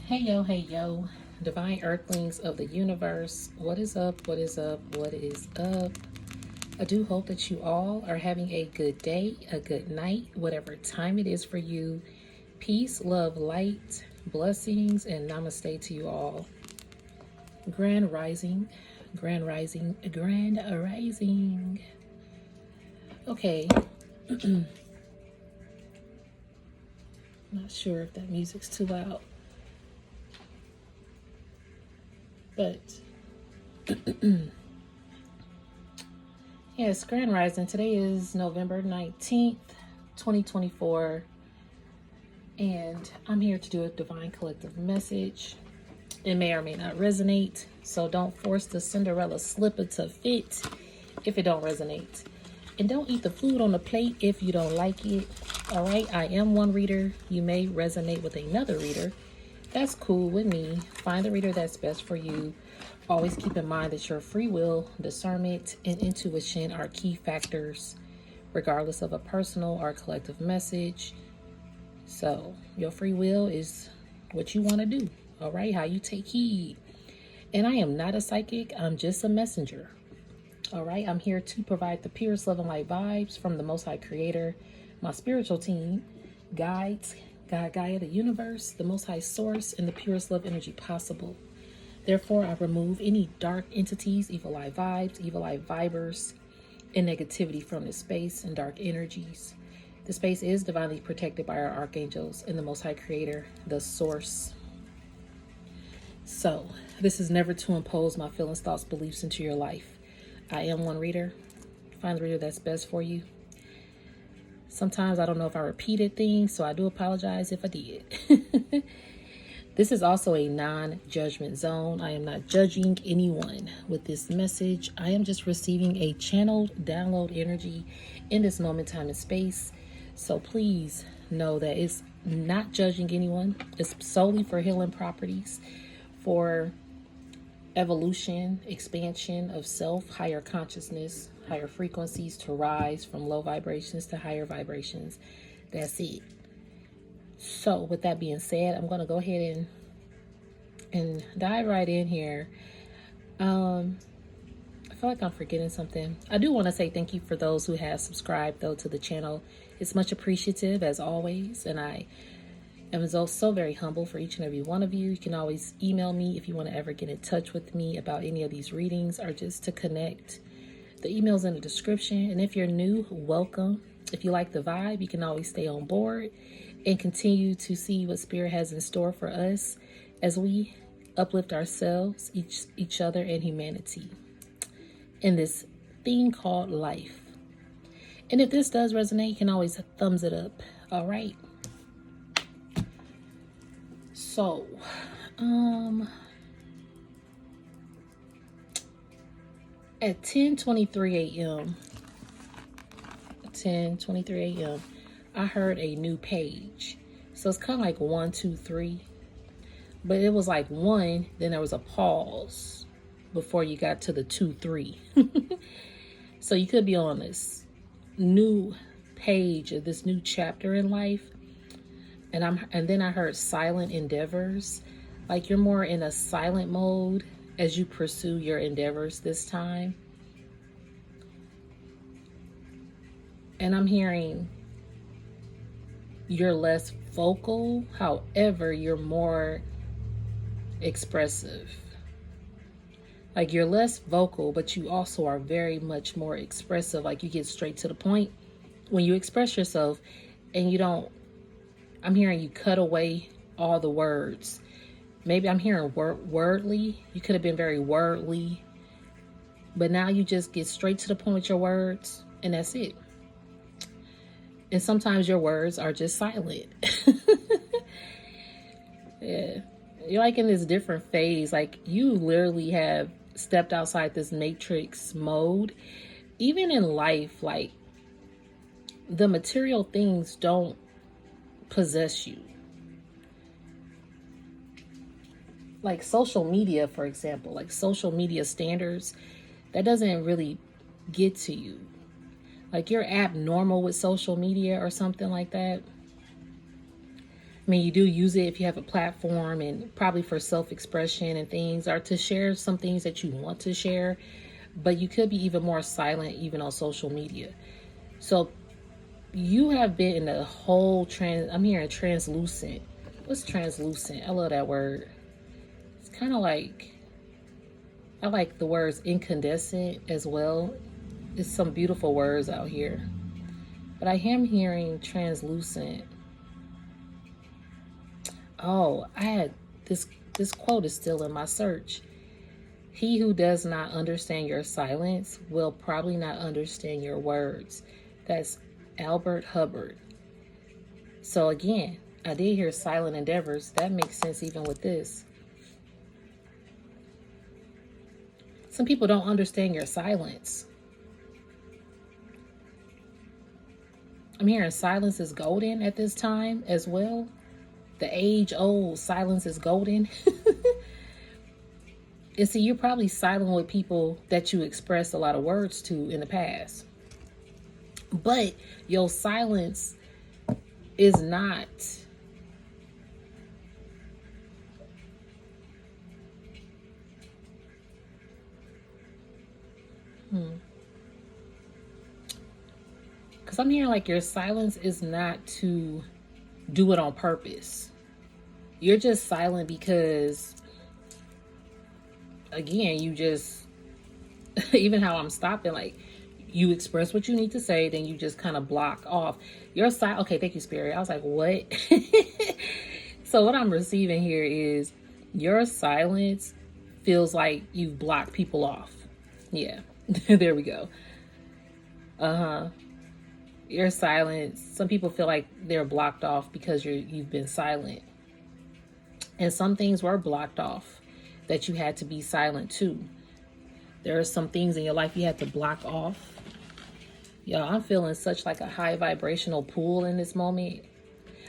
Hey yo, divine earthlings of the universe. What is up? What is up? What is up? I do hope that you all are having a good day, a good night, whatever time it is for you. Peace, love, light, blessings, and namaste to you all. Grand rising, grand rising, grand rising. Okay. Not sure if that music's too loud. But yes, Grand Rising. Today is November 19th, 2024. And I'm here to do a divine collective message. It may or may not resonate. So don't force the Cinderella slipper to fit if it don't resonate. And don't eat the food on the plate if you don't like it. All right, I am one reader. You may resonate with another reader. That's cool with me. Find the reader that's best for you. Always keep in mind that your free will, discernment, and intuition are key factors, regardless of a personal or collective message. So your free will is what you want to do. All right, how you take heed. And I am not a psychic. I'm just a messenger. All right, I'm here to provide the purest love and light vibes from the Most High Creator, my spiritual team, guides, God, Gaia, the universe, the Most High Source, and the purest love energy possible. Therefore, I remove any dark entities, evil eye vibes, evil eye vibers, and negativity from this space and dark energies. The space is divinely protected by our archangels and the Most High Creator, the Source. So, this is never to impose my feelings, thoughts, beliefs into your life. I am one reader. Find the reader that's best for you. Sometimes I don't know if I repeated things, so I do apologize if I did. This is also a non-judgment zone. I am not judging anyone with this message. I am just receiving a channeled download energy in this moment, time, and space. So please know that it's not judging anyone. It's solely for healing properties, for evolution, expansion of self, higher consciousness, higher frequencies to rise from low vibrations to higher vibrations. That's it. So with that being said, I'm going to go ahead and dive right in here. I feel like I'm forgetting something. I do want to say thank you for those who have subscribed though to the channel. It's much appreciative as always, and I am so very humble for each and every one of you. You can always email me if you want to ever get in touch with me about any of these readings or just to connect. The email's in the description. And if you're new, welcome. If you like the vibe, you can always stay on board and continue to see what Spirit has in store for us as we uplift ourselves, each other, and humanity in this thing called life. And if this does resonate, you can always thumbs it up. All right. So, at 10:23 a.m., I heard a new page. So it's kind of like 1, 2, 3, but it was like 1, then there was a pause before you got to the 2, 3. So you could be on this new page of this new chapter in life. And then I heard silent endeavors, like you're more in a silent mode as you pursue your endeavors this time. And I'm hearing you're less vocal, however, you're more expressive. Like you're less vocal, but you also are very much more expressive. Like you get straight to the point when you express yourself, and you don't, I'm hearing you cut away all the words. Maybe I'm hearing wordly. You could have been very wordly, but now you just get straight to the point with your words, and that's it. And sometimes your words are just silent. Yeah. You're like in this different phase. Like you literally have stepped outside this matrix mode. Even in life, like the material things don't possess you. Like social media, for example, like social media standards, that doesn't really get to you. Like you're abnormal with social media or something like that. I mean, you do use it if you have a platform and probably for self-expression and things, or to share some things that you want to share, but you could be even more silent even on social media. So you have been in the whole I'm hearing translucent. What's translucent? I love that word. It's kind of like, I like the words incandescent as well. It's some beautiful words out here. But I am hearing translucent. Oh, I had this quote is still in my search. He who does not understand your silence will probably not understand your words. That's Albert Hubbard. So again, I did hear silent endeavors. That makes sense even with this. Some people don't understand your silence. I'm hearing silence is golden at this time as well. The age-old silence is golden. And see, you're probably silent with people that you expressed a lot of words to in the past. But your silence is not because I'm hearing like your silence is not to do it on purpose. You're just silent because, again, you just, even how I'm stopping, like, you express what you need to say, then you just kind of block off. Your silence, okay, thank you, Spirit. I was like, what? So what I'm receiving here is your silence feels like you've blocked people off. Yeah, there we go. Your silence, some people feel like they're blocked off because you've been silent. And some things were blocked off that you had to be silent to. There are some things in your life you had to block off. Y'all, I'm feeling such like a high vibrational pull in this moment.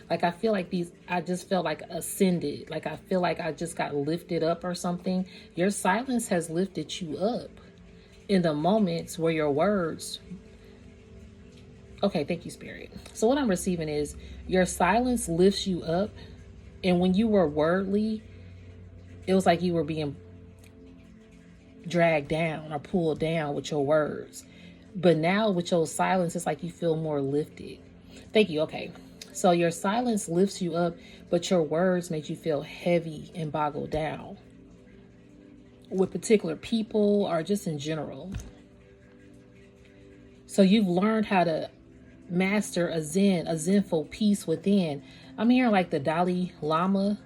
Like I feel like I just felt like ascended. Like I feel like I just got lifted up or something. Your silence has lifted you up in the moments where your words. Okay, thank you, Spirit. So what I'm receiving is your silence lifts you up. And when you were wordly, it was like you were being dragged down or pulled down with your words. But now with your silence, it's like you feel more lifted. Thank you. Okay. So your silence lifts you up, but your words make you feel heavy and boggled down with particular people or just in general. So you've learned how to master a zenful peace within. I'm hearing like the Dalai Lama.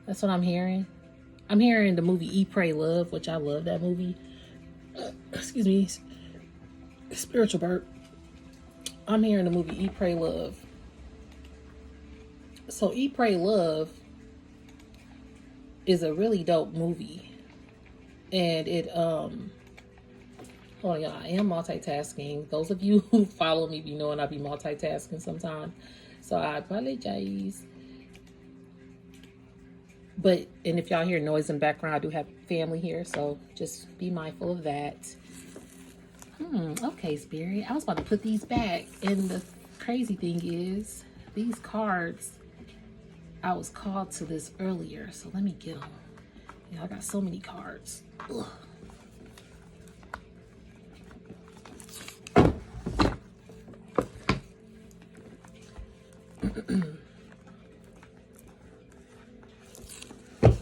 That's what I'm hearing. I'm hearing the movie Eat, Pray, Love, which I love that movie. Excuse me. Spiritual burp. I'm hearing the movie Eat, Pray, Love. So Eat, Pray, Love is a really dope movie. And it, hold on, y'all. I am multitasking. Those of you who follow me be knowing I be multitasking sometimes. So I apologize. But, and if y'all hear noise in the background, I do have family here. So just be mindful of that. Okay, Spirit. I was about to put these back. And the crazy thing is, these cards, I was called to this earlier. So let me get them. Yeah, I got so many cards. Ugh.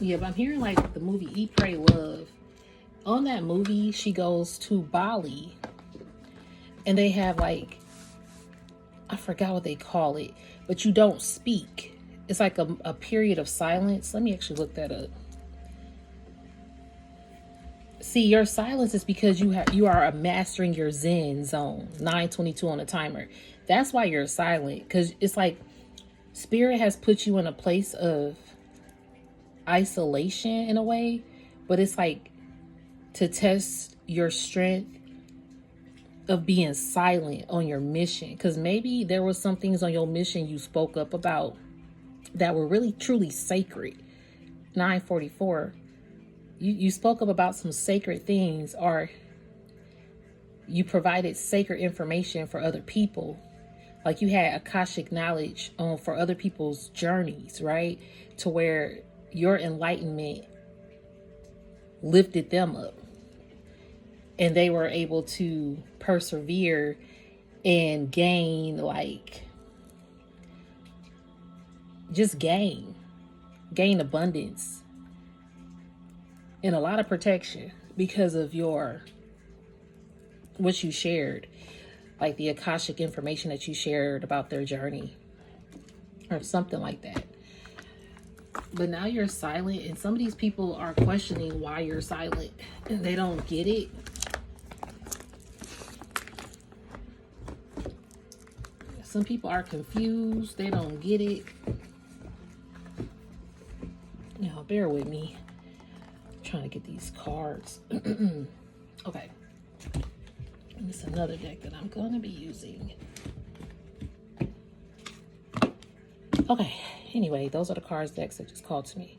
Yeah, but I'm hearing like the movie Eat, Pray, Love. On that movie, she goes to Bali. And they have like, I forgot what they call it. But you don't speak. It's like a period of silence. Let me actually look that up. See, your silence is because you are mastering your Zen zone. 9:22 on the timer. That's why you're silent. Because it's like Spirit has put you in a place of isolation in a way. But it's like to test your strength of being silent on your mission. Because maybe there were some things on your mission you spoke up about that were really truly sacred. 9:44. You spoke up about some sacred things, or you provided sacred information for other people. Like you had Akashic knowledge for other people's journeys, right? To where your enlightenment lifted them up. And they were able to persevere and gain, like, just gain abundance and a lot of protection because of what you shared, like the Akashic information that you shared about their journey or something like that. But now you're silent, and some of these people are questioning why you're silent and they don't get it. Some people are confused, they don't get it. Now, bear with me. I'm trying to get these cards. Okay. And this is another deck that I'm going to be using. Okay. Anyway, those are the cards decks that just called to me.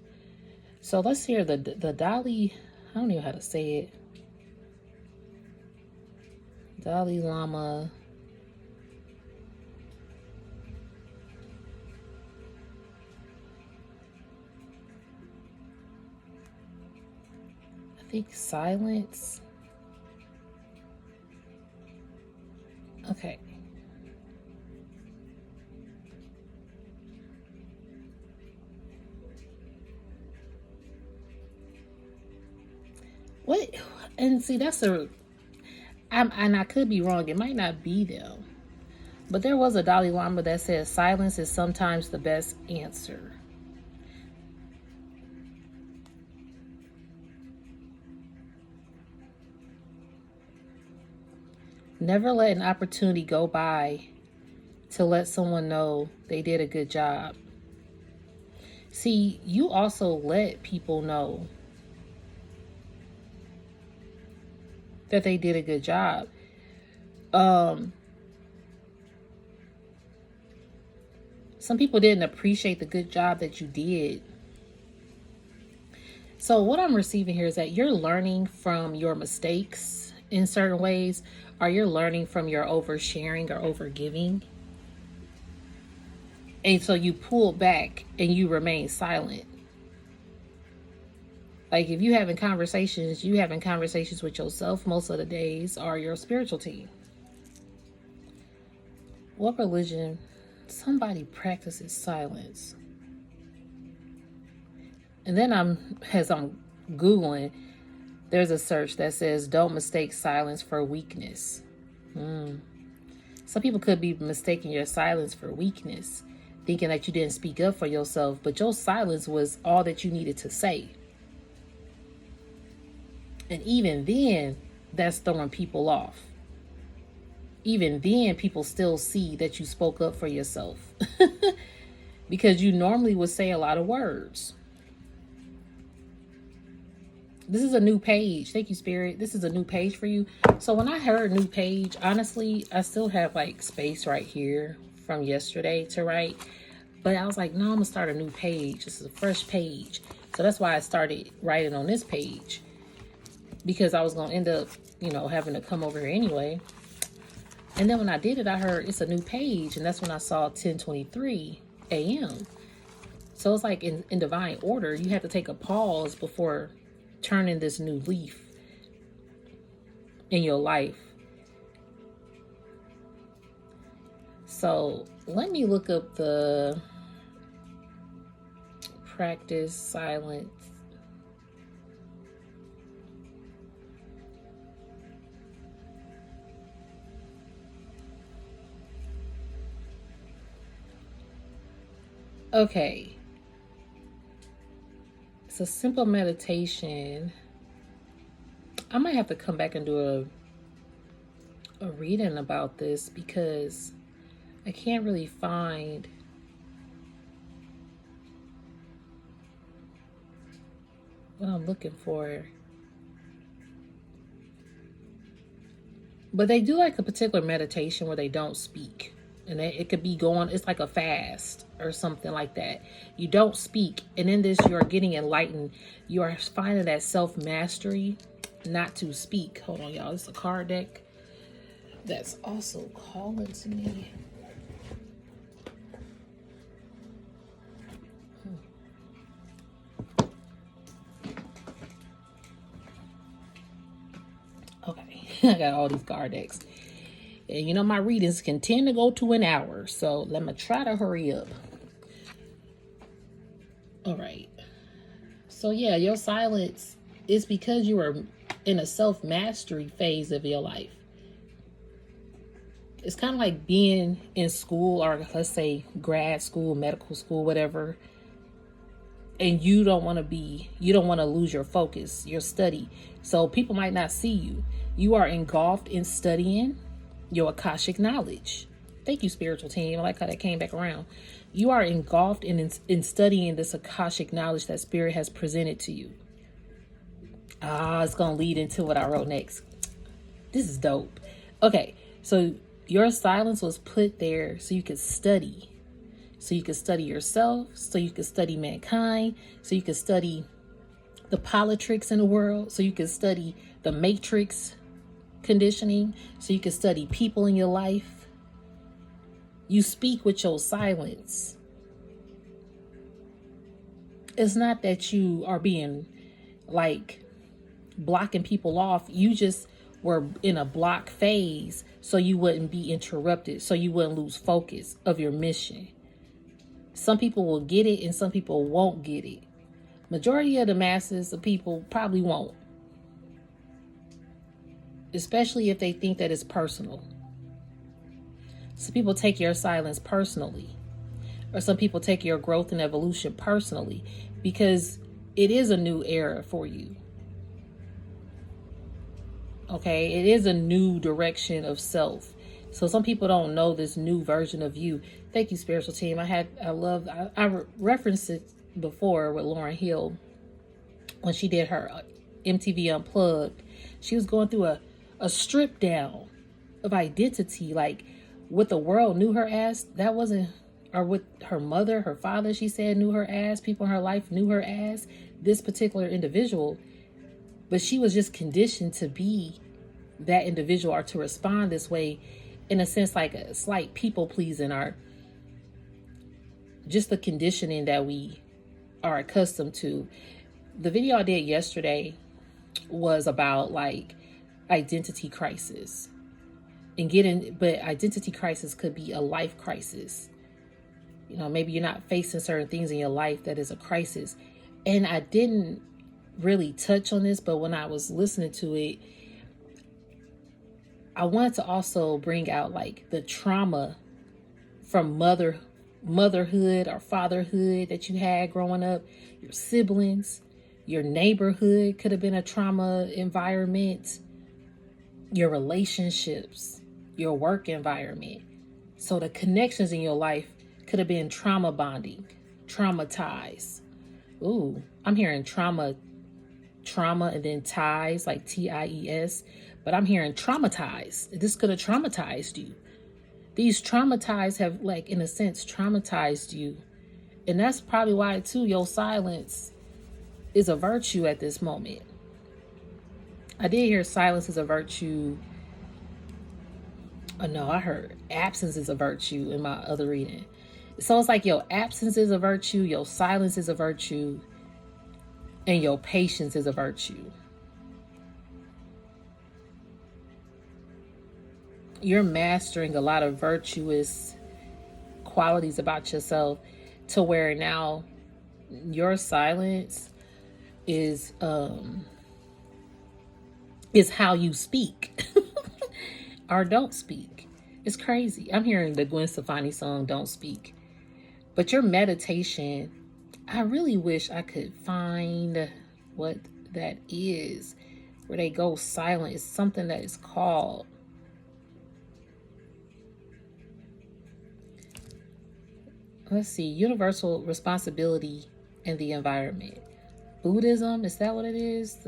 So let's hear the Dalai, I don't even know how to say it. Dalai Lama. I think silence. Okay. What? And see, that's and I could be wrong. It might not be them. But there was a Dalai Lama that says silence is sometimes the best answer. Never let an opportunity go by to let someone know they did a good job. See, you also let people know that they did a good job. Some people didn't appreciate the good job that you did. So what I'm receiving here is that you're learning from your mistakes in certain ways, or you're learning from your oversharing or overgiving. And so you pull back and you remain silent. Like if you having conversations with yourself most of the days, or your spiritual team. What religion? Somebody practices silence. And then as I'm Googling, there's a search that says, don't mistake silence for weakness. Some people could be mistaking your silence for weakness, thinking that you didn't speak up for yourself, but your silence was all that you needed to say. And even then, that's throwing people off. Even then, people still see that you spoke up for yourself. Because you normally would say a lot of words. This is a new page. Thank you, Spirit. This is a new page for you. So when I heard new page, honestly, I still have like space right here from yesterday to write. But I was like, no, I'm going to start a new page. This is a fresh page. So that's why I started writing on this page. Because I was going to end up, having to come over here anyway. And then when I did it, I heard it's a new page. And that's when I saw 10:23 a.m. So it's like in divine order, you have to take a pause before turning this new leaf in your life. So let me look up the practice silence. Okay. It's a simple meditation. I might have to come back and do a reading about this because I can't really find what I'm looking for. But they do like a particular meditation where they don't speak. And it could be it's like a fast or something like that. You don't speak. And in this, you're getting enlightened. You are finding that self-mastery not to speak. Hold on, y'all. This is a card deck that's also calling to me. I got all these card decks. And you know, my readings can tend to go to an hour. So let me try to hurry up. All right. So yeah, your silence is because you are in a self-mastery phase of your life. It's kind of like being in school, or let's say grad school, medical school, whatever. And you don't want to lose your focus, your study. So people might not see you. You are engulfed in studying your Akashic knowledge. Thank you, spiritual team. I like how that came back around. You are engulfed in studying this Akashic knowledge that Spirit has presented to you. It's going to lead into what I wrote next. This is dope. Okay, so your silence was put there so you could study. So you could study yourself, so you could study mankind, so you could study the politics in the world, so you could study the matrix conditioning, so you could study people in your life. You speak with your silence. It's not that you are being like blocking people off. You just were in a block phase so you wouldn't be interrupted, so you wouldn't lose focus of your mission. Some people will get it and some people won't get it. Majority of the masses of people probably won't. Especially if they think that it's personal. Some people take your silence personally. Or some people take your growth and evolution personally. Because it is a new era for you. Okay? It is a new direction of self. So some people don't know this new version of you. Thank you, spiritual team. I referenced it before with Lauryn Hill when she did her MTV Unplugged. She was going through a strip down of identity, like what the world knew her as. That wasn't, or what her mother, her father, she said knew her as. People in her life knew her as this particular individual. But she was just conditioned to be that individual or to respond this way. In a sense, like a slight people pleasing, or just the conditioning that we are accustomed to. The video I did yesterday was about like identity crisis but identity crisis could be a life crisis. You know, maybe you're not facing certain things in your life that is a crisis. And I didn't really touch on this, but when I was listening to it, I wanted to also bring out like the trauma from motherhood or fatherhood that you had growing up, your siblings, your neighborhood could have been a trauma environment, your relationships, your work environment. So the connections in your life could have been trauma bonding, traumatized. Ooh, I'm hearing trauma, and then ties, like TIES. But I'm hearing traumatized. This could have traumatized you. These traumatized have, like, in a sense, traumatized you. And that's probably why, too, your silence is a virtue at this moment. I did hear silence is a virtue. Oh, no, I heard absence is a virtue in my other reading. So it's like your absence is a virtue, your silence is a virtue, and your patience is a virtue. You're mastering a lot of virtuous qualities about yourself to where now your silence is how you speak or don't speak. It's crazy. I'm hearing the Gwen Stefani song, Don't Speak. But your meditation, I really wish I could find what that is, where they go silent. It's something that is called, let's see, universal responsibility in the environment. Buddhism, is that what it is?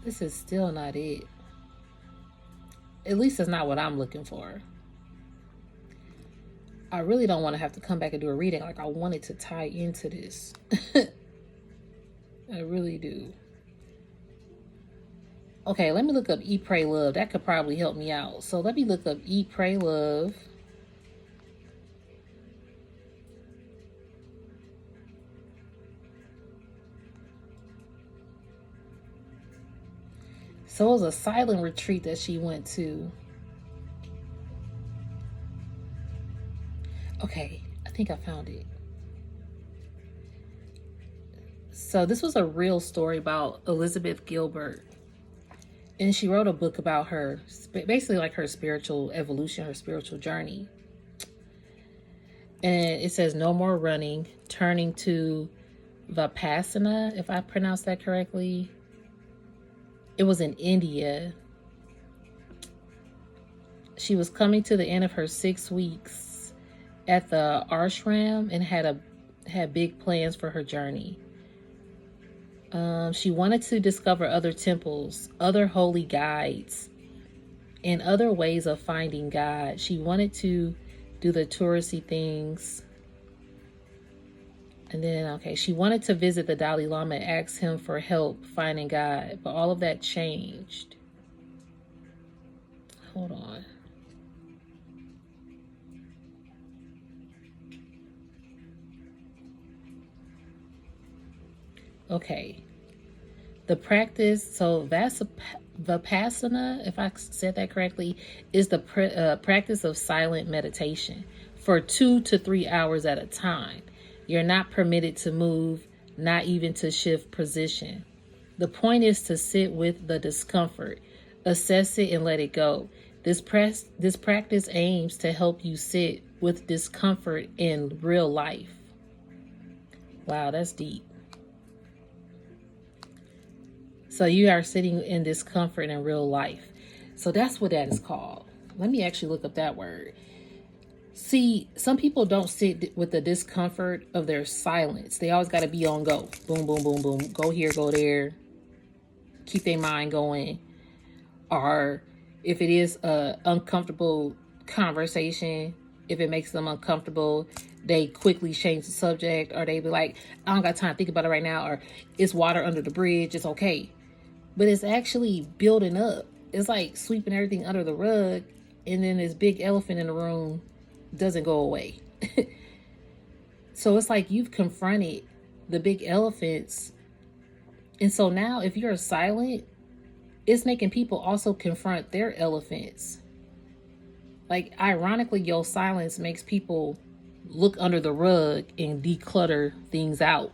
This is still not it. At least it's not what I'm looking for. I really don't want to have to come back and do a reading. Like, I want it to tie into this. I really do. Okay, let me look up Eat, Pray, Love. That could probably help me out. So let me look up Eat, Pray, Love. So it was a silent retreat that she went to. Okay, I think I found it. So this was a real story about Elizabeth Gilbert. And she wrote a book about her, basically like her spiritual evolution, her spiritual journey. And it says, no more running, turning to Vipassana, if I pronounced that correctly. It was in India. She was coming to the end of her 6 weeks at the ashram and had big plans for her journey. She wanted to discover other temples, other holy guides, and other ways of finding God. She wanted to do the touristy things. And then, okay, she wanted to visit the Dalai Lama and ask him for help finding God. But all of that changed. Hold on. Okay. The practice, so Vipassana, if I said that correctly, is the practice of silent meditation for 2 to 3 hours at a time. You're not permitted to move, not even to shift position. The point is to sit with the discomfort, assess it, and let it go. This practice aims to help you sit with discomfort in real life. Wow, that's deep. So you are sitting in discomfort in real life. So that's what that is called. Let me actually look up that word. See, some people don't sit with the discomfort of their silence. They always got to be on go. Boom, boom, boom, boom. Go here, go there. Keep their mind going. Or if it is a uncomfortable conversation, if it makes them uncomfortable, they quickly change the subject, or they be like, I don't got time to think about it right now, or it's water under the bridge, it's okay. But it's actually building up. It's like sweeping everything under the rug, and then this big elephant in the room doesn't go away. So it's like you've confronted the big elephants. And so now if you're silent, it's making people also confront their elephants. Like, ironically, your silence makes people look under the rug and declutter things out.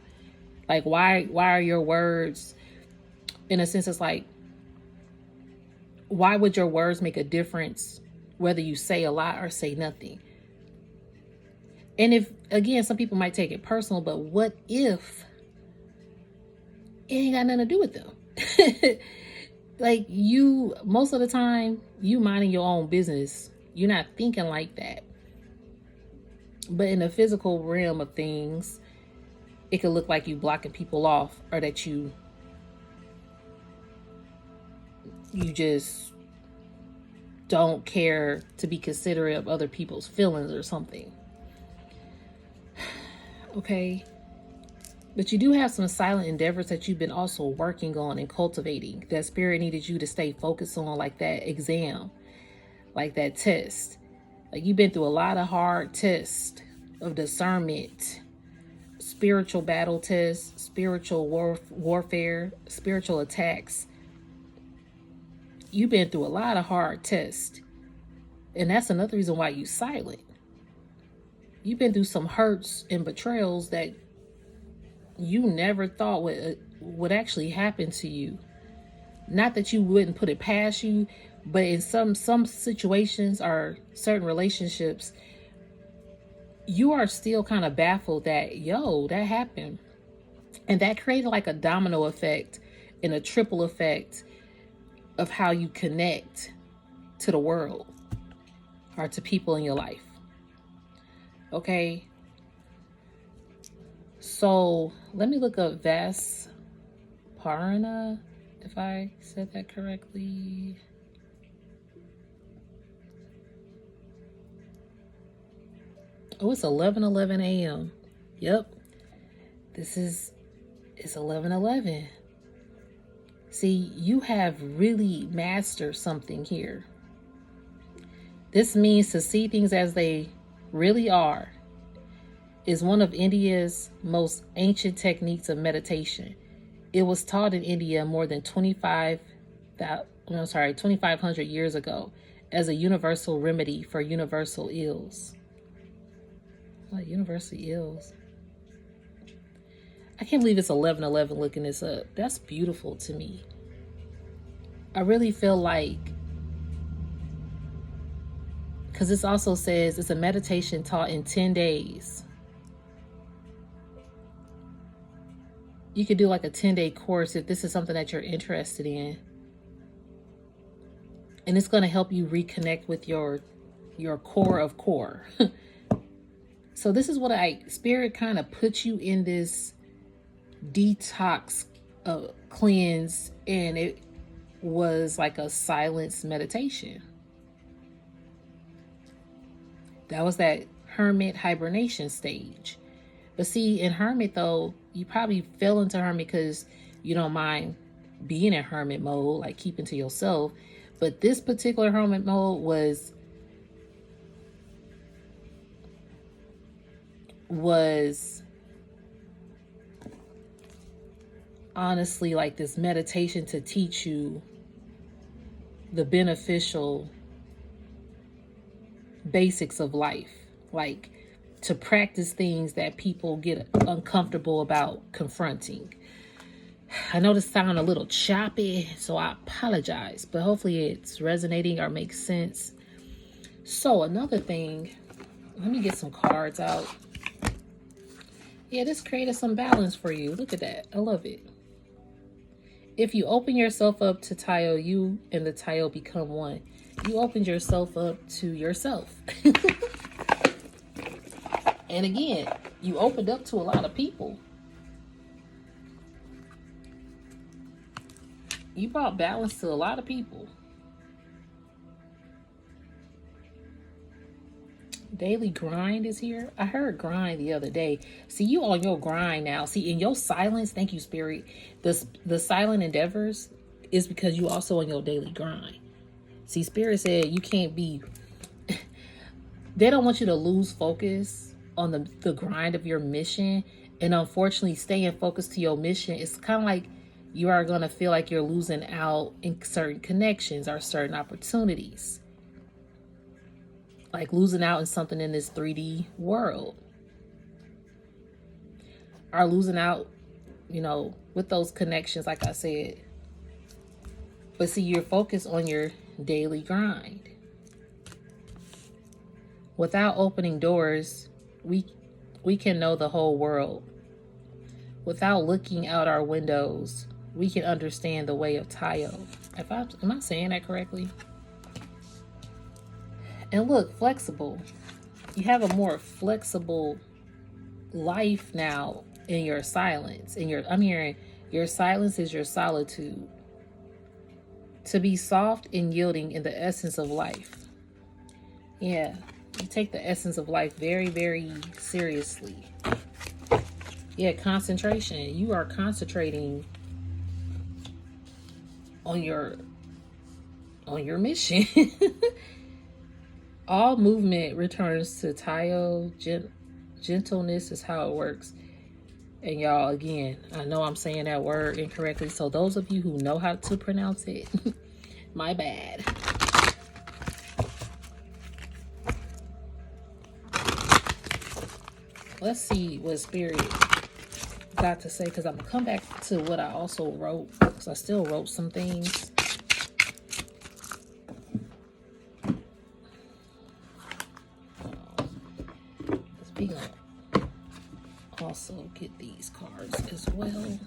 Like, why are your words, in a sense, it's like, why would your words make a difference whether you say a lot or say nothing? And if, again, some people might take it personal, but what if it ain't got nothing to do with them? Like, you, most of the time, you minding your own business. You're not thinking like that. But in the physical realm of things, it could look like you blocking people off, or that you just don't care to be considerate of other people's feelings or something. Okay. But you do have some silent endeavors that you've been also working on and cultivating, that spirit needed you to stay focused on, like that exam, like that test. Like, you've been through a lot of hard tests of discernment, spiritual battle tests, spiritual warfare, spiritual attacks. You've been through a lot of hard tests. And that's another reason why you're silent. You've been through some hurts and betrayals that you never thought would actually happen to you. Not that you wouldn't put it past you, but in some situations or certain relationships, you are still kind of baffled that, that happened. And that created like a domino effect and a triple effect of how you connect to the world or to people in your life. Okay. So let me look up Vasparana, if I said that correctly. Oh, it's 11:11 a.m. Yep. It's 11:11. See, you have really mastered something here. This means to see things as they really are is one of India's most ancient techniques of meditation. It was taught in India more than 2,500 years ago as a universal remedy for universal ills. What, universal ills? I can't believe it's 11:11 looking this up. That's beautiful to me. I really feel like, because this also says it's a meditation taught in 10 days. You could do like a 10-day course if this is something that you're interested in. And it's going to help you reconnect with your core of core. So this is what Spirit kind of puts you in this detox cleanse, and it was like a silence meditation. That was that hermit hibernation stage. But see, in hermit though, you probably fell into hermit because you don't mind being in hermit mode, like keeping to yourself. But this particular hermit mode was honestly like this meditation to teach you the beneficial basics of life, like to practice things that people get uncomfortable about confronting. I know this sounds a little choppy, so I apologize, but hopefully it's resonating or makes sense. So another thing, let me get some cards out. Yeah, this created some balance for you. Look at that. I love it. If you open yourself up to Tayo, you and the Tayo become one. You opened yourself up to yourself. And again, you opened up to a lot of people. You brought balance to a lot of people. Daily grind is here. I heard grind the other day. See, you on your grind now. See, in your silence, thank you, Spirit. The silent endeavors is because you also on your daily grind. See, Spirit said you can't be... They don't want you to lose focus on the grind of your mission. And unfortunately, staying focused to your mission, it's kind of like you are going to feel like you're losing out in certain connections or certain opportunities. Like losing out in something in this 3D world. Or losing out, with those connections, like I said. But see, you're focused on your daily grind. Without opening doors, we can know the whole world. Without looking out our windows, we can understand the way of Tayo. Am I saying that correctly? And look, flexible. You have a more flexible life now in your silence. I'm hearing your silence is your solitude. To be soft and yielding in the essence of life. Yeah, you take the essence of life very, very seriously. Yeah, concentration. You are concentrating on your mission. All movement returns to Tayo. Gentleness is how it works. And y'all, again, I know I'm saying that word incorrectly. So those of you who know how to pronounce it, my bad. Let's see what Spirit got to say, because I'm going to come back to what I also wrote, because I still wrote some things. We're going to also get these cards as well.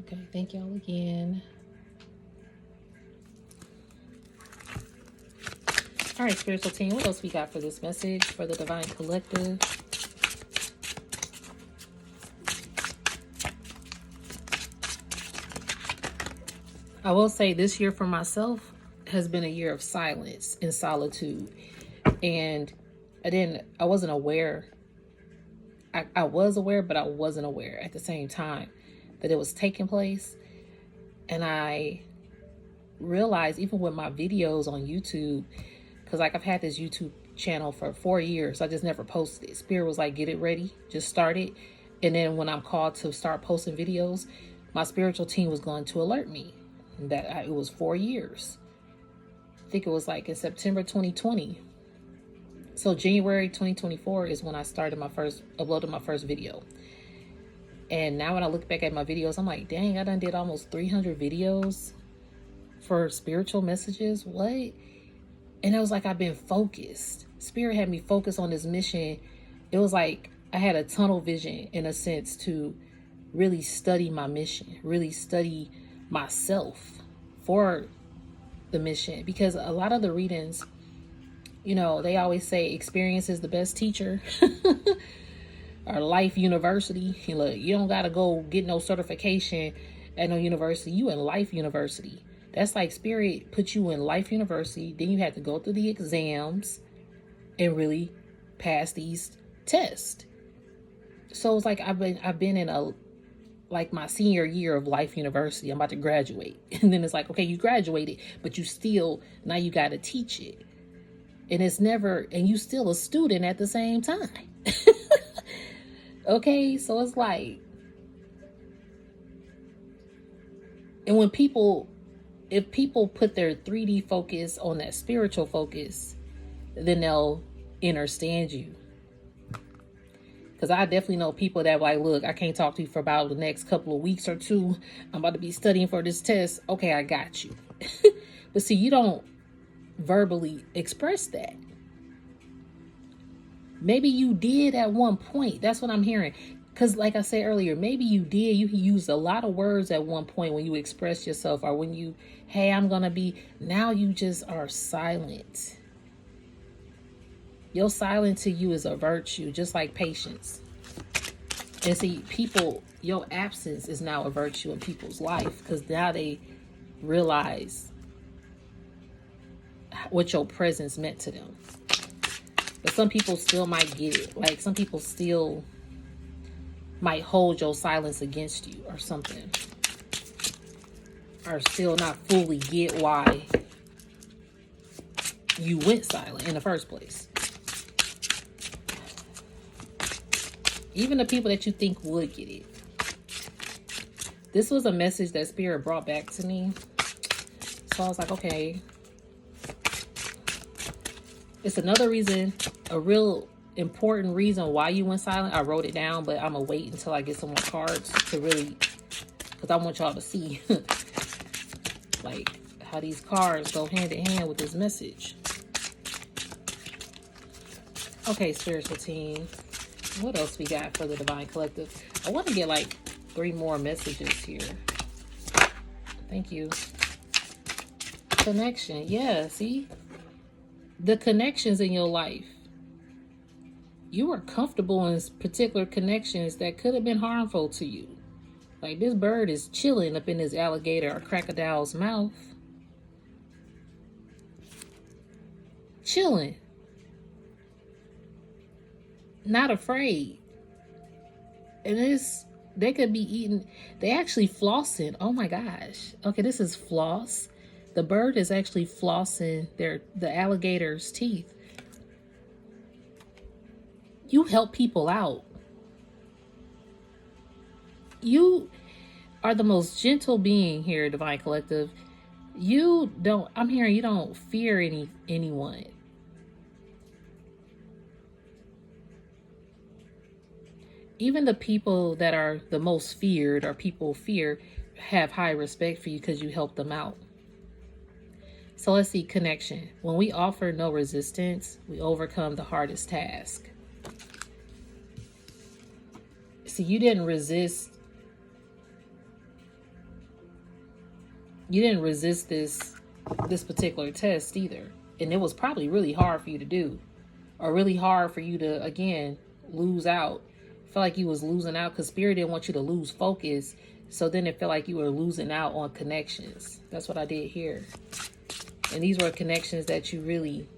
Okay, thank y'all again. All right, spiritual team, what else we got for this message for the Divine Collective? I will say this year for myself has been a year of silence and solitude. And I wasn't aware. I was aware, but I wasn't aware at the same time that it was taking place. And I realized, even with my videos on YouTube, because like I've had this YouTube channel for 4 years, I just never posted it. Spirit was like, get it ready, just start it. And then when I'm called to start posting videos, my spiritual team was going to alert me that it was 4 years. I think it was like in September 2020. So January 2024 is when I uploaded my first video. And now when I look back at my videos, I'm like, dang, I done did almost 300 videos for spiritual messages. What? And it was like, I've been focused. Spirit had me focused on this mission. It was like I had a tunnel vision, in a sense, to really study my mission, really study myself for the mission. Because a lot of the readings, you know, they always say experience is the best teacher. Or life university. Look, you don't got to go get no certification at no university. You in life university. That's like Spirit put you in life university. Then you have to go through the exams and really pass these tests. So it's like I've been in my senior year of life university. I'm about to graduate. And then it's like, okay, you graduated, but now you got to teach it. And and you still a student at the same time. Okay, so it's like, and if people put their 3D focus on that spiritual focus, then they'll understand you. Because I definitely know people that like, look, I can't talk to you for about the next couple of weeks or two. I'm about to be studying for this test. Okay, I got you. But see, you don't verbally express that. Maybe you did at one point. That's what I'm hearing. Because like I said earlier, maybe you did. You used a lot of words at one point when you expressed yourself, or when you, hey, I'm going to be. Now you just are silent. Your silence to you is a virtue, just like patience. And see, your absence is now a virtue in people's life, because now they realize what your presence meant to them. But some people still might get it. Like some people still might hold your silence against you or something. Or still not fully get why you went silent in the first place. Even the people that you think would get it. This was a message that Spirit brought back to me. So I was like, okay. It's another reason, a real important reason why you went silent. I wrote it down, but I'm going to wait until I get some more cards to really, because I want y'all to see like how these cards go hand in hand with this message. Okay, spiritual team. What else we got for the Divine Collective? I want to get like 3 more messages here. Thank you. Connection. Yeah, see? The connections in your life. You were comfortable in particular connections that could have been harmful to you. Like this bird is chilling up in this alligator or crocodile's mouth. Chilling. Not afraid. And they could be eating. They actually flossing. Oh my gosh. Okay, this is floss. The bird is actually flossing the alligator's teeth. You help people out. You are the most gentle being here, Divine Collective. I'm hearing you don't fear anyone. Even the people that are the most feared, or people fear, have high respect for you because you help them out. So let's see, connection. When we offer no resistance, we overcome the hardest task. See, you didn't resist. You didn't resist this particular test either. And it was probably really hard for you to do. Or really hard for you to, again, lose out. I felt like you was losing out because Spirit didn't want you to lose focus. So then it felt like you were losing out on connections. That's what I did here. And these were connections that you really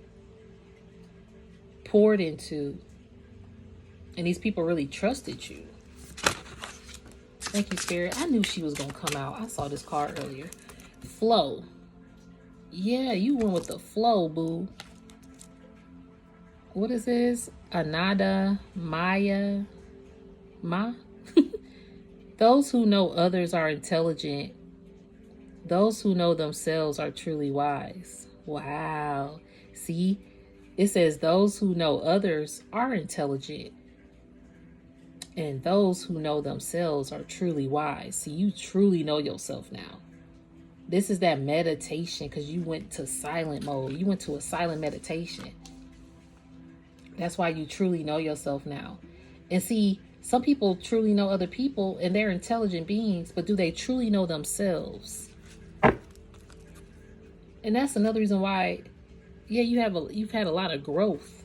poured into. And these people really trusted you. Thank you, Spirit. I knew she was going to come out. I saw this card earlier. Flow. Yeah, you went with the flow, boo. What is this? Anada, Maya, Ma? Those who know others are intelligent. Those who know themselves are truly wise. Wow. See, it says those who know others are intelligent. And those who know themselves are truly wise. See, you truly know yourself now. This is that meditation because you went to silent mode. You went to a silent meditation. That's why you truly know yourself now. And see, some people truly know other people and they're intelligent beings, but do they truly know themselves? And that's another reason why, yeah, you've had a lot of growth.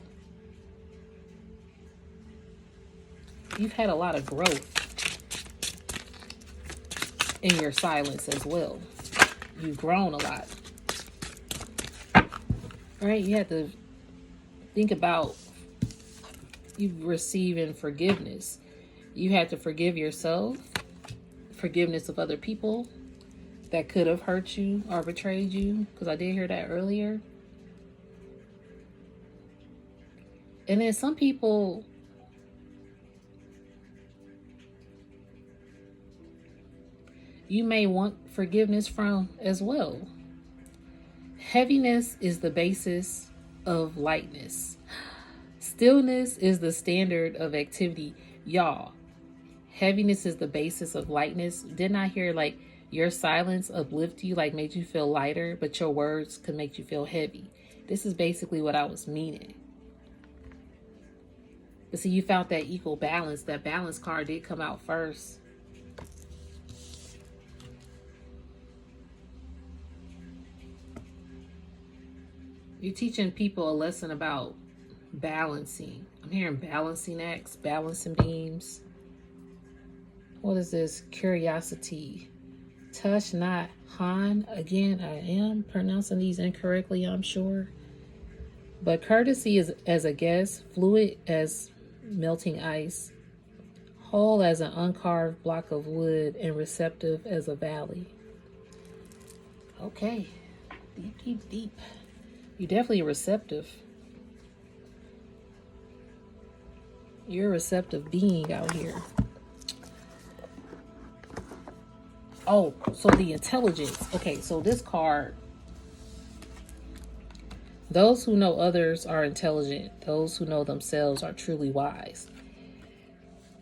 You've had a lot of growth in your silence as well. You've grown a lot. Right? You have to think about you receiving forgiveness. You had to forgive yourself, forgiveness of other people that could have hurt you or betrayed you, because I did hear that earlier. And then some people, you may want forgiveness from as well. Heaviness is the basis of lightness. Stillness is the standard of activity. Y'all, heaviness is the basis of lightness. Didn't I hear like your silence uplift you, like made you feel lighter, but your words could make you feel heavy? This is basically what I was meaning. But see, you found that equal balance. That balance card did come out first. You're teaching people a lesson about balancing. I'm hearing balancing acts, balancing beams. What is this? Curiosity. Touch not Han. Again, I am pronouncing these incorrectly, I'm sure. But courtesy is as a guest, fluid as melting ice, whole as an uncarved block of wood, and receptive as a valley. Okay. Deep, deep, deep. You're definitely receptive. You're a receptive being out here. Oh, so the intelligence. Okay, so this card. Those who know others are intelligent. Those who know themselves are truly wise.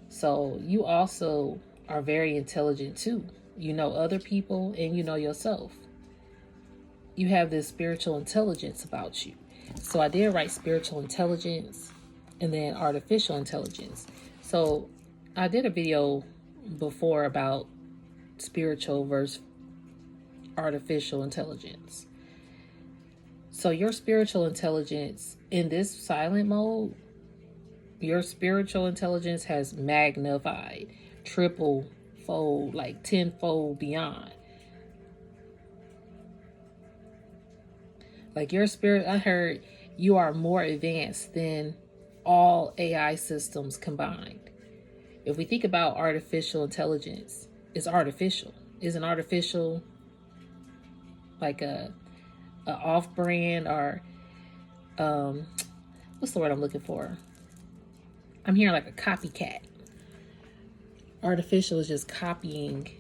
So you also are very intelligent too. You know other people and you know yourself. You have this spiritual intelligence about you. So I did write spiritual intelligence and then artificial intelligence. So I did a video before about spiritual versus artificial intelligence. So your spiritual intelligence in this silent mode, your spiritual intelligence has magnified, triple fold, like tenfold beyond. Like your spirit, I heard you are more advanced than all AI systems combined. If we think about artificial intelligence, it's artificial. Isn't artificial like a off-brand or what's the word I'm looking for? I'm hearing like a copycat. Artificial is just copying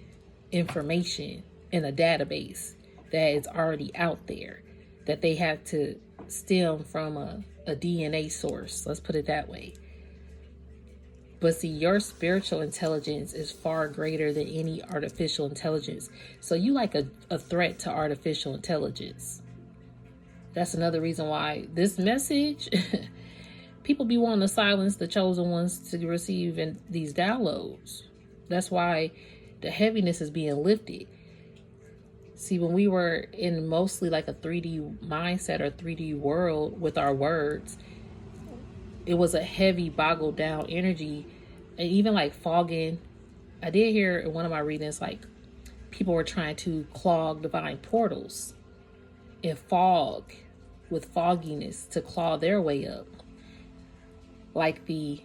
information in a database that is already out there, that they have to stem from a DNA source. Let's put it that way. But see, your spiritual intelligence is far greater than any artificial intelligence. So you like a threat to artificial intelligence. That's another reason why this message, people be wanting to silence the chosen ones to receive in these downloads. That's why the heaviness is being lifted. See, when we were in mostly like a 3D mindset or 3D world with our words, it was a heavy, boggled down energy. And even like fogging, I did hear in one of my readings, like people were trying to clog divine portals. in fog, with fogginess, to claw their way up, like the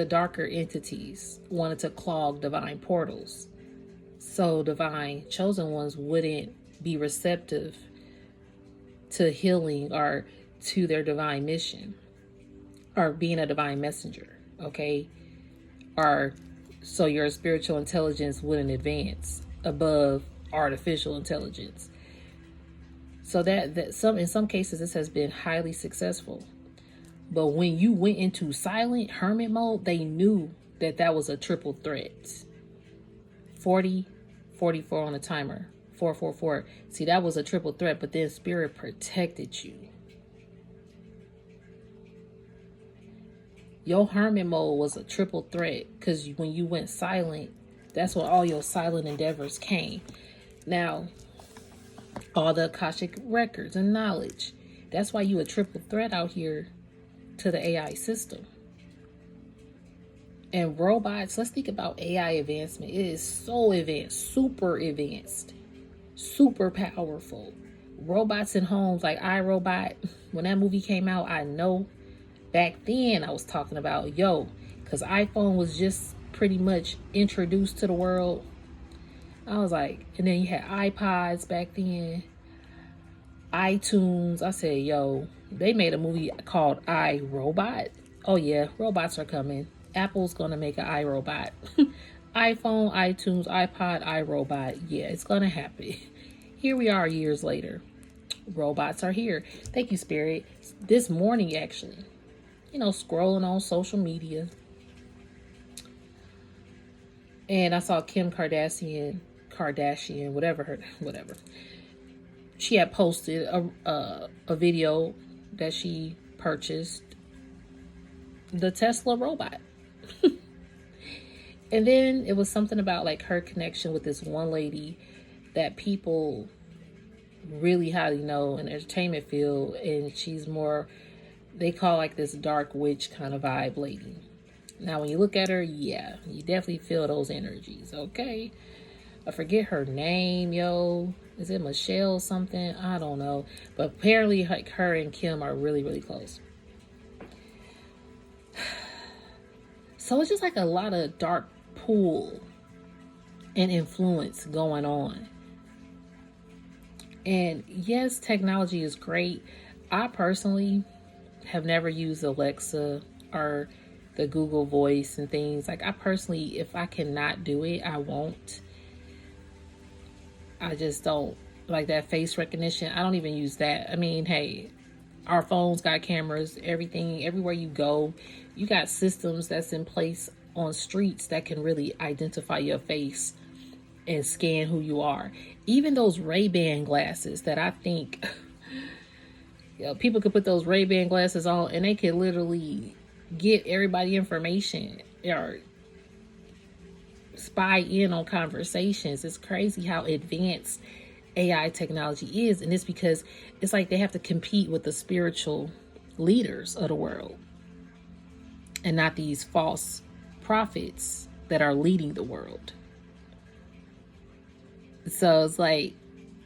darker entities wanted to clog divine portals, so divine chosen ones wouldn't be receptive to healing or to their divine mission or being a divine messenger, okay? Or so your spiritual intelligence wouldn't advance above artificial intelligence. So that in some cases this has been highly successful. But when you went into silent hermit mode, they knew that that was a triple threat. 40, 44 on the timer. 444. See, that was a triple threat, but then spirit protected you. Your hermit mode was a triple threat because when you went silent, that's when all your silent endeavors came. Now, all the Akashic records and knowledge. That's why you a triple threat out here to the AI system. And robots, let's think about AI advancement. It is so advanced, super powerful. Robots in homes like iRobot, when that movie came out, I know back then I was talking about, because iPhone was just pretty much introduced to the world. I was like, and then you had iPods back then, iTunes. I said, they made a movie called iRobot. Oh yeah, robots are coming. Apple's gonna make an iRobot. iPhone, iTunes, iPod, iRobot. Yeah, it's gonna happen. Here we are years later. Robots are here. Thank you, Spirit. This morning, actually, scrolling on social media, and I saw Kim Kardashian, whatever. She had posted a video that she purchased, the Tesla robot. And then it was something about like her connection with this one lady that people really highly know in the entertainment field, and she's more, they call like this dark witch kind of vibe lady. Now when you look at her, yeah, you definitely feel those energies, okay? I forget her name, Is it Michelle something? I don't know. But apparently like her and Kim are really, really close. So it's just like a lot of dark pull and influence going on. And yes, technology is great. I personally have never used Alexa or the Google Voice and things. Like I personally, if I cannot do it, I won't. I just don't like that face recognition. I don't even use that. I mean, hey, our phones got cameras, everything, everywhere you go, you got systems that's in place on streets that can really identify your face and scan who you are. Even those Ray-Ban glasses that I think people could put those Ray-Ban glasses on and they could literally get everybody information or spy in on conversations. It's crazy how advanced AI technology is, and it's because it's like they have to compete with the spiritual leaders of the world and not these false prophets that are leading the world. So it's like,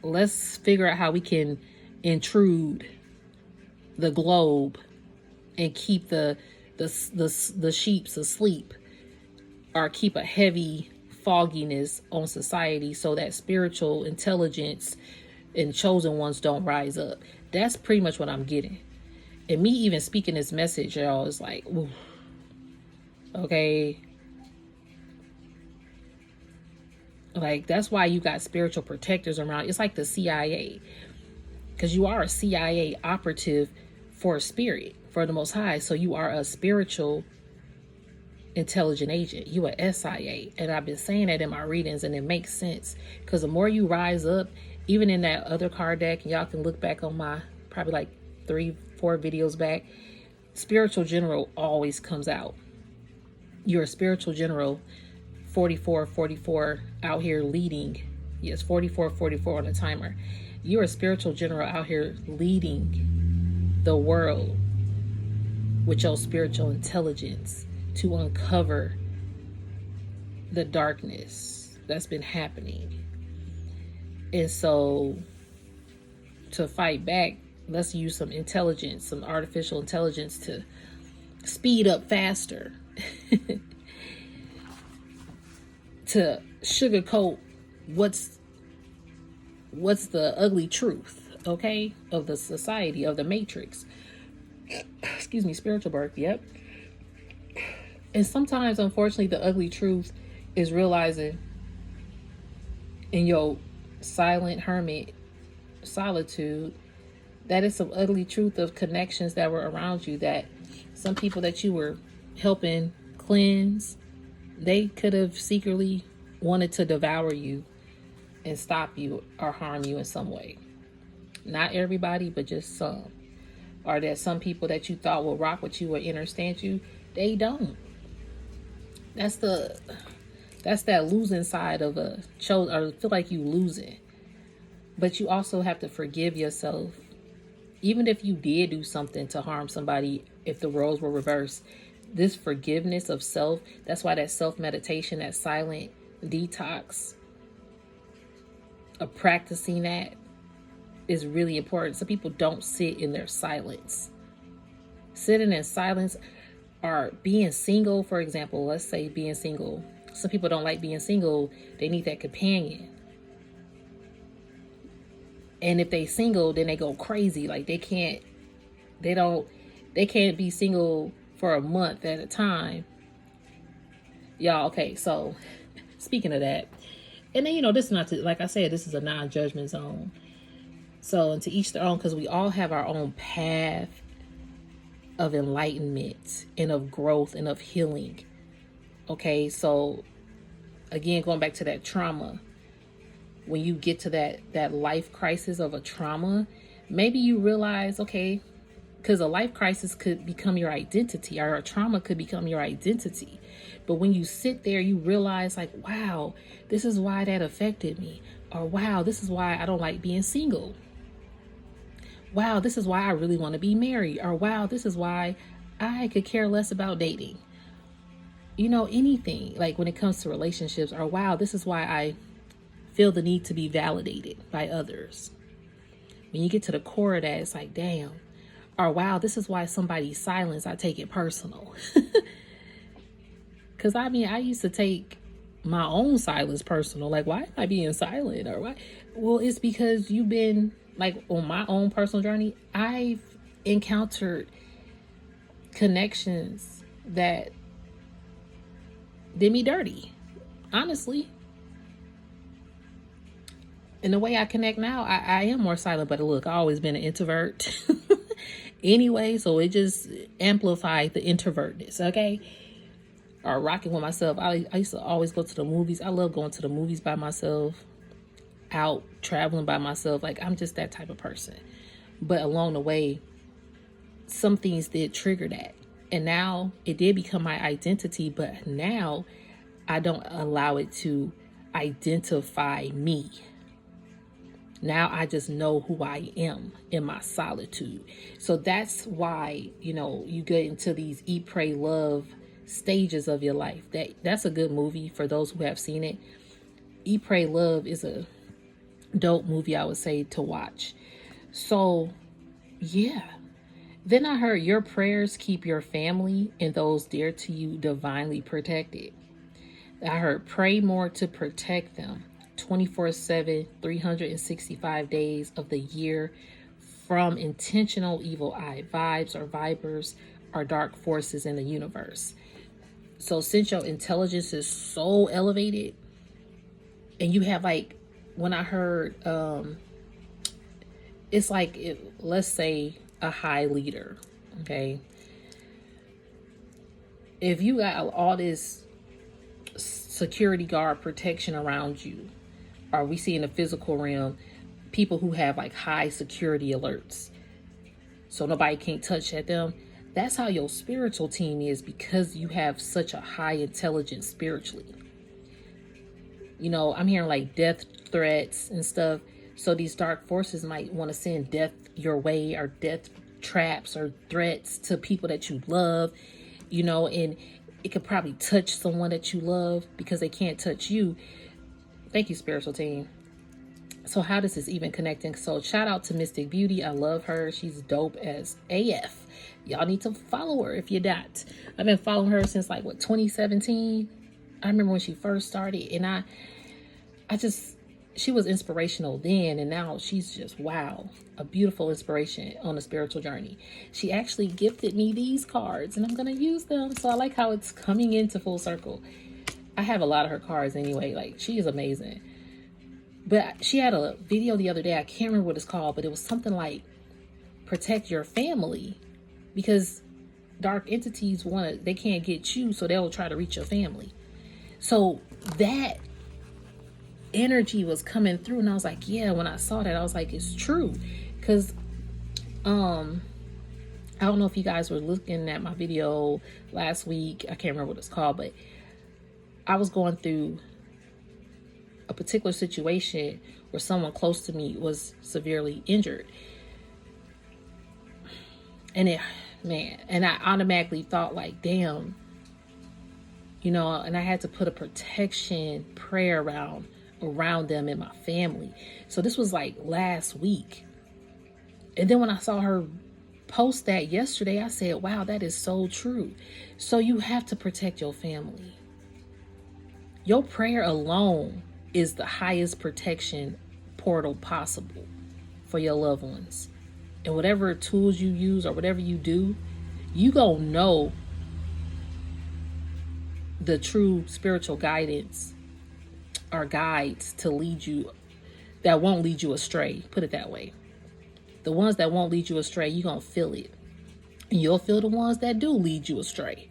let's figure out how we can intrude the globe and keep the sheeps asleep, or keep a heavy fogginess on society so that spiritual intelligence and chosen ones don't rise up. That's pretty much what I'm getting. And me even speaking this message, y'all, is like, ooh, okay. Like, that's why you got spiritual protectors around. It's like the CIA, because you are a CIA operative for a spirit, for the Most High. So you are a spiritual intelligent agent. You a SIA. And I've been saying that in my readings, and it makes sense, because the more you rise up, even in that other card deck, and y'all can look back on my probably like 3-4 videos back, spiritual general always comes out. You're a spiritual general. 44 out here leading. Yes, 44 on the timer. You're a spiritual general out here leading the world with your spiritual intelligence to uncover the darkness that's been happening. And so to fight back, let's use some intelligence, some artificial intelligence to speed up faster, to sugarcoat what's the ugly truth, okay, of the society, of the matrix. Excuse me, spiritual birth, yep. And sometimes, unfortunately, the ugly truth is realizing in your silent hermit solitude that is some ugly truth of connections that were around you, that some people that you were helping cleanse, they could have secretly wanted to devour you and stop you or harm you in some way. Not everybody, but just some. Or that some people that you thought will rock with you or understand you, they don't. That's that losing side of a show, or feel like you losing. But you also have to forgive yourself. Even if you did do something to harm somebody, if the roles were reversed, this forgiveness of self, that's why that self-meditation, that silent detox, of practicing that is really important. Some people don't sit in their silence. Sitting in silence, or being single, for example, let's say being single. Some people don't like being single. They need that companion. And if they single, then they go crazy. Like they can't be single for a month at a time. Y'all, okay, so speaking of that, and then, this is not to, like I said, this is a non-judgment zone. So, and to each their own, because we all have our own path of enlightenment and of growth and of healing. Okay, so again, going back to that trauma, when you get to that life crisis of a trauma, maybe you realize, okay, because a life crisis could become your identity, or a trauma could become your identity. But when you sit there, you realize, like, wow, this is why that affected me. Or wow, this is why I don't like being single. Wow, this is why I really want to be married. Or wow, this is why I could care less about dating. Anything, like when it comes to relationships. Or wow, this is why I feel the need to be validated by others. When you get to the core of that, it's like, damn. Or wow, this is why somebody's silence, I take it personal. Because I used to take my own silence personal. Like, why am I being silent? Or why? Well, it's because you've been, like, on my own personal journey, I've encountered connections that did me dirty, honestly. And the way I connect now, I am more silent. But look, I've always been an introvert anyway, so it just amplified the introvertness, okay? Or rocking with myself. I used to always go to the movies. I love going to the movies by myself, out traveling by myself. Like, I'm just that type of person. But along the way, some things did trigger that. And now it did become my identity, but now I don't allow it to identify me. Now I just know who I am in my solitude. So that's why, you get into these eat, pray, love stages of your life. That's a good movie for those who have seen it. Eat, Pray, Love is a dope movie, I would say, to watch. So, yeah. Then I heard your prayers keep your family and those dear to you divinely protected. I heard pray more to protect them 24/7, 365 days of the year from intentional evil eye vibes or vibers or dark forces in the universe. So since your intelligence is so elevated, and you have, like, when I heard, it's like, let's say a high leader, okay? If you got all this security guard protection around you, or we see in the physical realm, people who have like high security alerts, so nobody can't touch at them. That's how your spiritual team is, because you have such a high intelligence spiritually. I'm hearing like death threats and stuff. So these dark forces might want to send death your way, or death traps or threats to people that you love, and it could probably touch someone that you love because they can't touch you. Thank you, spiritual team. So how does this even connecting? So shout out to Mystic Beauty. I love her. She's dope as AF. Y'all need to follow her if you're not. I've been following her since like, what, 2017? I remember when she first started, and she was inspirational then, and now she's just, wow, a beautiful inspiration on a spiritual journey. She actually gifted me these cards, and I'm going to use them. So I like how it's coming into full circle. I have a lot of her cards anyway. Like, she is amazing. But she had a video the other day. I can't remember what it's called, but it was something like protect your family, because dark entities they can't get you, so they'll try to reach your family. So that energy was coming through, and I was like, yeah, when I saw that, I was like, it's true. Because I don't know if you guys were looking at my video last week. I can't remember what it's called, but I was going through a particular situation where someone close to me was severely injured. And I automatically thought like, damn, and I had to put a protection prayer around them and my family. So this was like last week. And then when I saw her post that yesterday, I said, wow, that is so true. So you have to protect your family. Your prayer alone is the highest protection portal possible for your loved ones. And whatever tools you use or whatever you do, you gonna know the true spiritual guidance or guides to lead you, that won't lead you astray. Put it that way. The ones that won't lead you astray, you're gonna feel it. And you'll feel the ones that do lead you astray.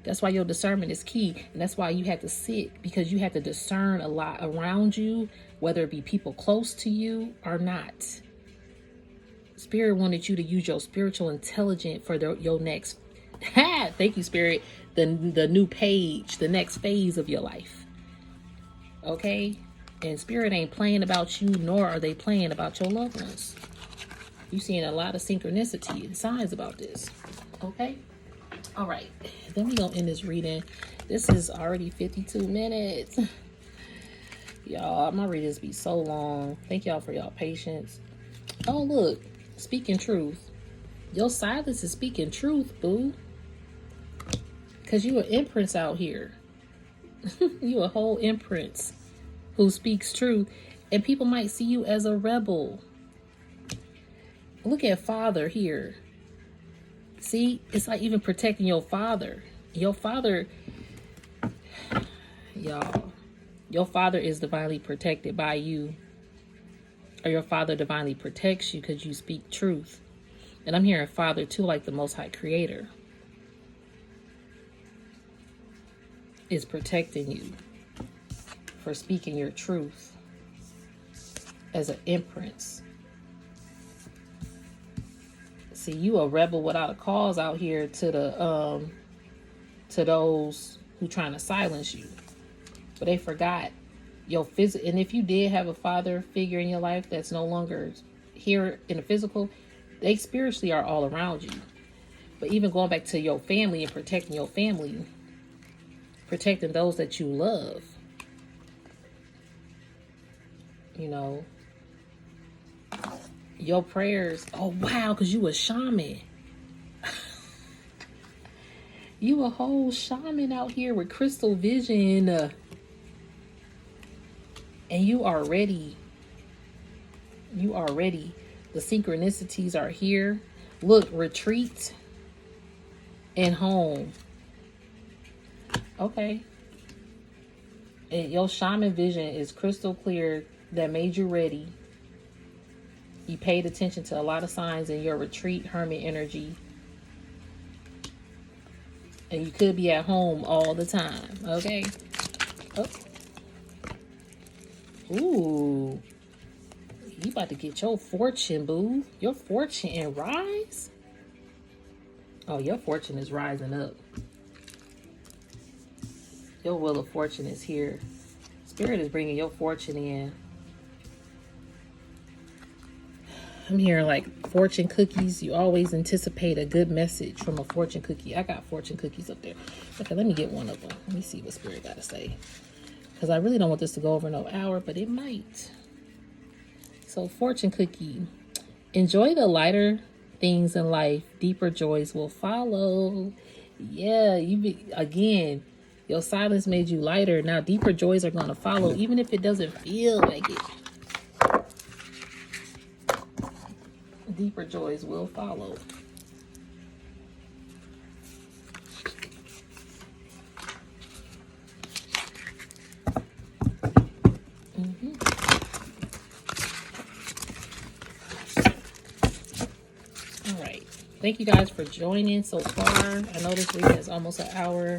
That's why your discernment is key. And that's why you have to sit, because you have to discern a lot around you, whether it be people close to you or not. Spirit wanted you to use your spiritual intelligence for your next, thank you, Spirit, the new page, the next phase of your life. Okay? And Spirit ain't playing about you, nor are they playing about your loved ones. You're seeing a lot of synchronicity and signs about this. Okay? All right, then we're going to end this reading. This is already 52 minutes. Y'all, my readings be so long. Thank y'all for y'all patience. Oh, look, speaking truth. Your silence is speaking truth, boo. Because you an empress out here. You a whole empress who speaks truth. And people might see you as a rebel. Look at Father here. See, it's like even protecting your father. Your father, y'all, your father is divinely protected by you. Or your father divinely protects you because you speak truth. And I'm hearing Father too, like the Most High Creator is protecting you for speaking your truth as an empress. See, you a rebel without a cause out here to those who trying to silence you. But they forgot your physical. And if you did have a father figure in your life that's no longer here in the physical, they spiritually are all around you. But even going back to your family and protecting your family, protecting those that you love, your prayers. Oh, wow, because you a shaman. You a whole shaman out here with crystal vision. And you are ready. You are ready. The synchronicities are here. Look, retreat and home. Okay. And your shaman vision is crystal clear. That made you ready. You paid attention to a lot of signs in your retreat hermit energy. And you could be at home all the time. Okay. Oh. Ooh. You about to get your fortune, boo. Your fortune and rise? Oh, your fortune is rising up. Your wheel of fortune is here. Spirit is bringing your fortune in. I'm hearing like fortune cookies. You always anticipate a good message from a fortune cookie. I got fortune cookies up there. Okay, let me get one of them. Let me see what Spirit got to say. because I really don't want this to go over no hour, but it might. So fortune cookie. Enjoy the lighter things in life. Deeper joys will follow. Yeah, again, your silence made you lighter. Now deeper joys are going to follow, even if it doesn't feel like it. Deeper joys will follow. All right. Thank you guys for joining so far. I know this reading is almost an hour,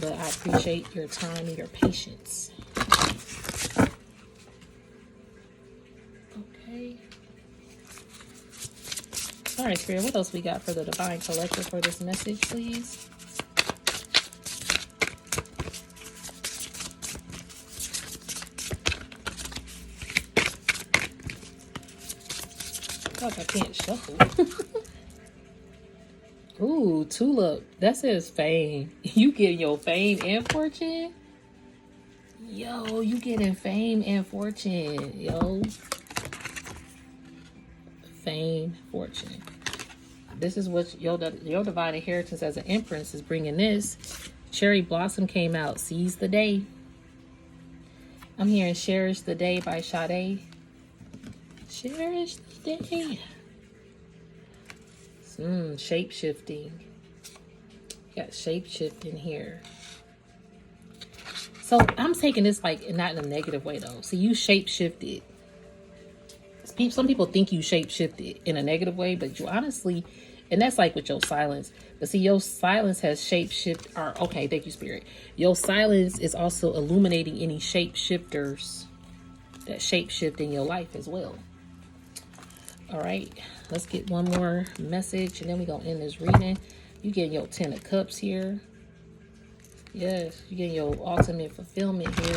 but I appreciate your time and your patience. Okay. All right, Spirit, what else we got for the Divine Collective for this message, please? Gosh, I can't shuffle. Ooh, tulip. That says fame. You getting your fame and fortune? Yo, you getting fame and fortune. Yo. Fame, fortune. This is what your divine inheritance as an empress is bringing this. Cherry Blossom came out. Seize the day. I'm hearing Cherish the Day by Sade. Cherish the day. Shape shifting. Got shape shifting here. So I'm taking this like not in a negative way though. See, you shape shifted. Some people think you shape shifted in a negative way, but you honestly, and that's like with your silence. But see, your silence has shape shift. Or okay, thank you, Spirit. Your silence is also illuminating any shape shifters that shape shift in your life as well. All right, let's get one more message and then we're gonna end this reading. You getting your 10 of Cups here. Yes, you getting your ultimate fulfillment here.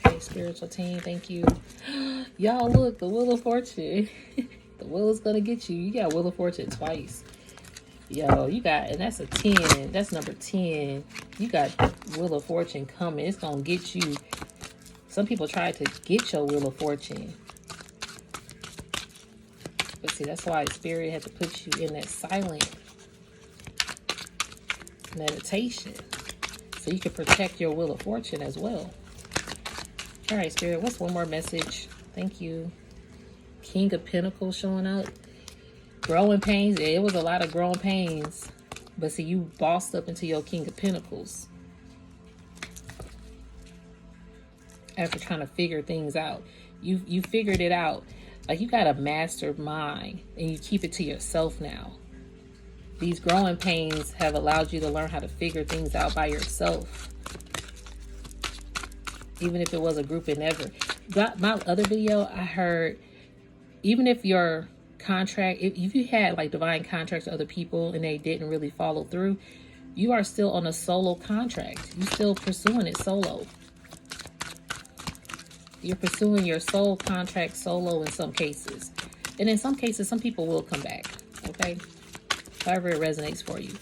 Okay, spiritual team, thank you. Y'all look, the Wheel of Fortune. The wheel is gonna get you. You got Wheel of Fortune twice. Yo, you got, and that's a 10. That's number 10. You got Wheel of Fortune coming. It's going to get you. Some people try to get your Wheel of Fortune. But see, that's why Spirit had to put you in that silent meditation. So you can protect your Wheel of Fortune as well. All right, Spirit, what's one more message? Thank you. King of Pentacles showing up. Growing pains. It was a lot of growing pains. But see, you bossed up into your King of Pentacles. After trying to figure things out. You figured it out. Like you got a master mind. And you keep it to yourself now. These growing pains have allowed you to learn how to figure things out by yourself. Even if it was a group endeavor. My other video, I heard, even if your contract, if you had like divine contracts with other people and they didn't really follow through, you are still on a solo contract. You're still pursuing it solo. You're pursuing your soul contract solo in some cases. And in some cases, some people will come back. Okay? However it resonates for you.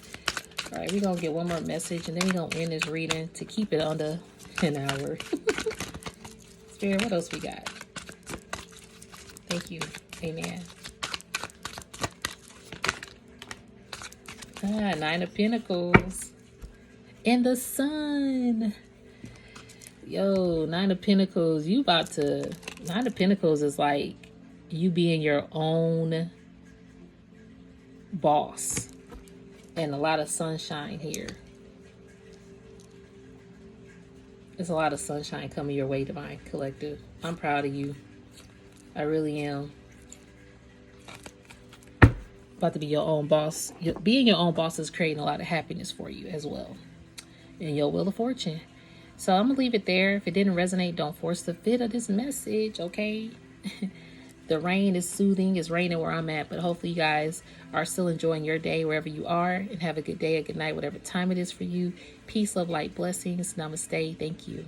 All right, we're going to get one more message and then we're going to end this reading to keep it under an hour. Spirit, what else we got? Thank you. Amen. Nine of Pentacles. And the Sun. Yo, Nine of Pentacles. Nine of Pentacles is like you being your own boss. And a lot of sunshine here. There's a lot of sunshine coming your way, Divine Collective. I'm proud of you. I really am. About to be your own boss. Being your own boss is creating a lot of happiness for you as well. And your Wheel of Fortune. So I'm going to leave it there. If it didn't resonate, don't force the fit of this message, okay? The rain is soothing. It's raining where I'm at. But hopefully you guys are still enjoying your day wherever you are. And have a good day, a good night, whatever time it is for you. Peace, love, light, blessings. Namaste. Thank you.